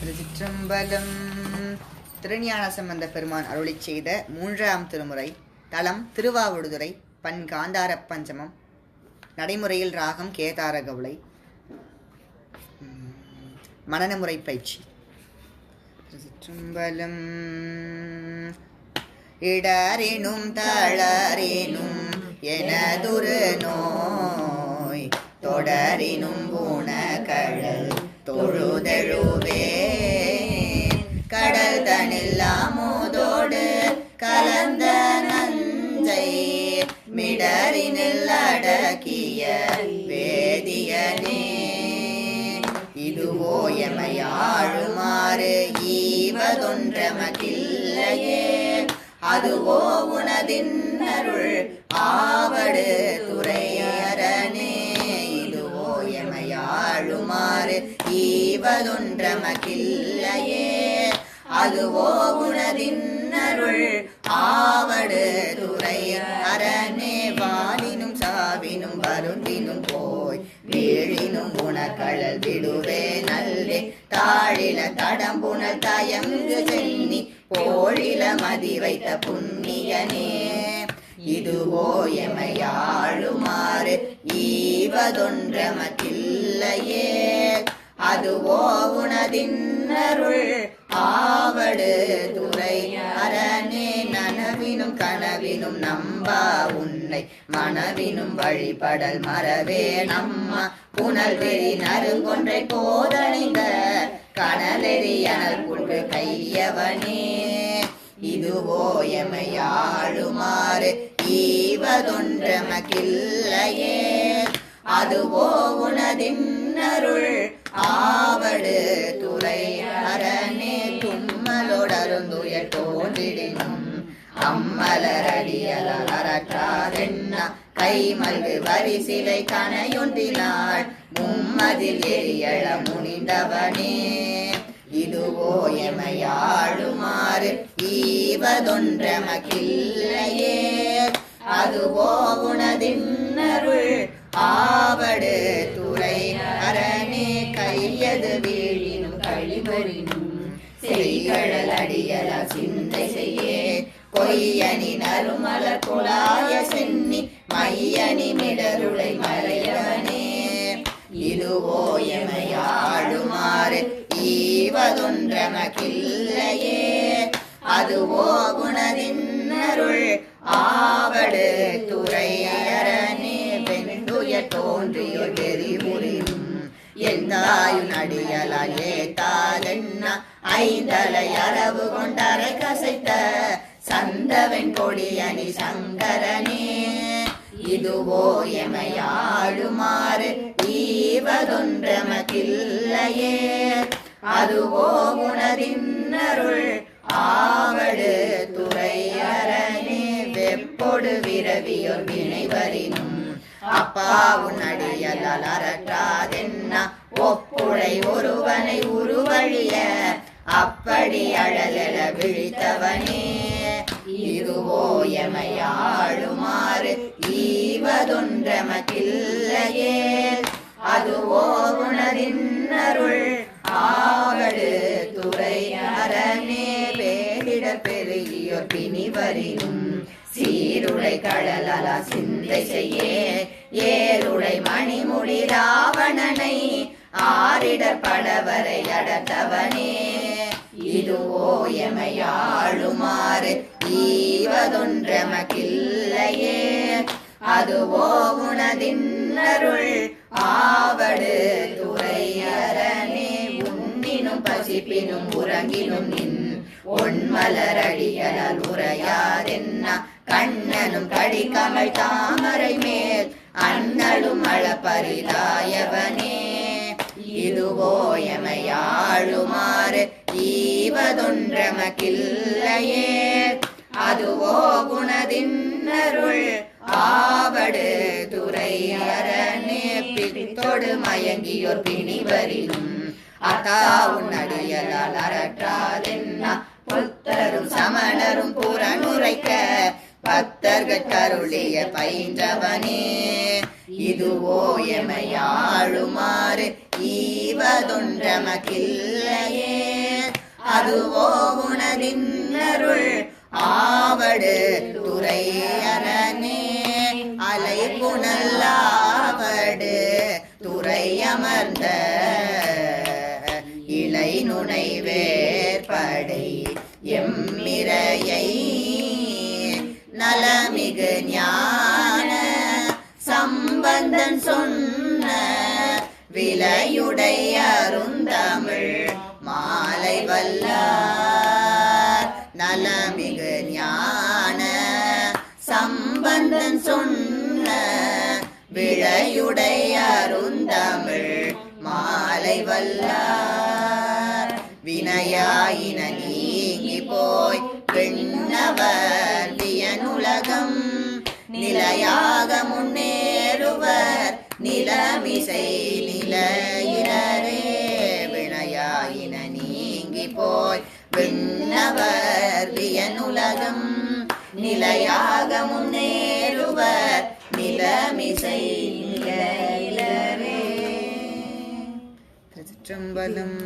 திருச்சிற்றம்பலம். திருஞான சம்பந்த பெருமான் அருளிச் செய்த 3ஆம் திருமுறை. தலம் திருவாவடுதுறை. பண் காந்தார பஞ்சமம். நடைமுறையில் ராகம் கேதார கவுளை. மனநமுறை பயிற்சி. திருச்சிற்றம்பலம். இடரினும் தளரினும் எனதுரு நோய் தொடரினும் பூண கழல் தொழுதெழுவே கடல் தனில்லாமோதோடு கலந்த நஞ்சை மிடரினில் அடக்கிய வேதியனே இதுவோ எமையாழுமாறு ஈவதொன்றமக்கில்லையே அதுவோ உனதின் அருள் ஆவடு துறையரணே இதுவோ எமையாழுமாறு ஈவதொன்றமக்கில்லையே அதுவோ உனதின் அருள் ஆவடு துறை அரணே வாலினும் சாவினும் வருந்தினும் போய் வீழினும் உனக்கழல் விடுவே நல்லே தாழில தடம்புணல் தயங்கு சென்னி போழில மதி வைத்த புண்ணியனே இதுவோ எமையாழுமாறு ஈவதொன்றமக்கில்லையே அதுவோ உனதின் அருள் ஆவடு துறை அரணே நனவினும் கனவினும் நம்பா உன்னை மனவினும் வழிபடல் மறவே நம்மா புனல் வெறி நறுங்கொன்றை போதணிந்த கனலெறியனல் புல்கு கையவனே இதுவோ எமையாழுமாறு ஈவதொன்றமக்கில்லையே அதுவோ உனதின் அருள் ஆவடு துறை அரணே தும்மலோடருந்துயர் தோன்றிடினும் அம்மலரடியலால் அரற்றாதென்ன கைமல்கு வரிசிலை கனையொன்றினாள் மும்மதில் எரியள முனிந்தவனே இதுவோ எமையாழுமாறு ஈவதொன்றமக்கில்லையே அதுவோ உனதின் அருள் ஆவடு துறை அரணே கையது வீழினும் கழிவரினும் செய்கழல் அடியல சிந்தை செய்யே பொய்யணி நறுமலர் குழாய சென்னி மையணி மிடருளை மறையவனே இதுவோ எமையாழுமாறு ஈவதொன்றமக்கில்லையே அதுவோ குணதின் அருள் ஆவடு துறை அரணே வெண்டுய தோன்றியோர் வெறிமுறினும் எந்தாயுன் அடியலால் ஏத்தாதென்ன ஐந்தலை அரவு கொண்டரை கசைத்த சந்தவன் கொடியணி சங்கரனே இதுவோ எமையாழுமாறு ஈவதொன்றமக்கில்லையே அதுவோ குணதின் அருள் ஆவடு துறை அரணே வெப்பொடு விரவியோர் வினைவரினும் அப்பா உன் அடியலால் அரற்றாதென்ன ஒப்புழை ஒருவனை உருவழிய அப்படி அழலெல விழித்தவனே இதுவோ எமையாழுமாறு ஈவதொன்றமக்கில்லையே அதுவோ குணதின் அருள் ஆவடு துறை அரணே பேரிடர் பெருகியோர் பிணிவரினும் சீருடை கடலலா சிந்தை செய்யே ஏருடை மணிமுடி ராவணனை ஆரிடர் படவரை அடர்த்தவனே இதுவோ எமையாழுமாறு ஈவதொன்றமக்கில்லையே அதுவோ உனதின் அருள் ஆவடு துறை அரணே உண்ணினும் பசிப்பினும் உறங்கினும் நின் ஒன்மலரடியலால் உரையாதென்ன கண்ணனும் கடிகமல் தாமரை மேல் அண்ணலும் அளப்பரிதாயவனே இதுவோ எமையாழுமாறு ஈவதொன்றமக்கில்லையே அதுவோ குணதின் அருள் ஆவடு துறை அரணே பித்தொடு மயங்கியோர் பிணிவரினும் அத்தா உன் அடியலால் அரற்றாதென்ன புத்தரும் சமணரும் புறனுரைக்க பத்தர்கருளிய பயின்றவனே இதுவோ எமையாழுமாறு ஈவதொன்றமக்கில்லையே. அதுவோ உனதின்னருள் ஆவடு துறையரணே அலை புனல்லாவடு துறையமர்ந்த இளை நுனை வேற்படை எம்மிரையை நலமிகு ஞான சம்பந்தன் சொன்ன விலையுடைய அருந்தமிழ் மாலை வல்லார் நலமிகு ஞான சம்பந்தன் சொன்ன விளையுடைய அருந்தமிழ் மாலை வல்லார் வினையாயின நீங்கி போய் விண்ணவர் வியனுலகம் நிலையாக முன்னேறுவர் நிலமிசை நிலையினரே வினையாயின நீங்கி போய் விண்ணவர் வியனுலகம் நிலையாக முன்னேறுவர் நிலமிசை நிலையினரே. திருச்சிற்றம்பலம்.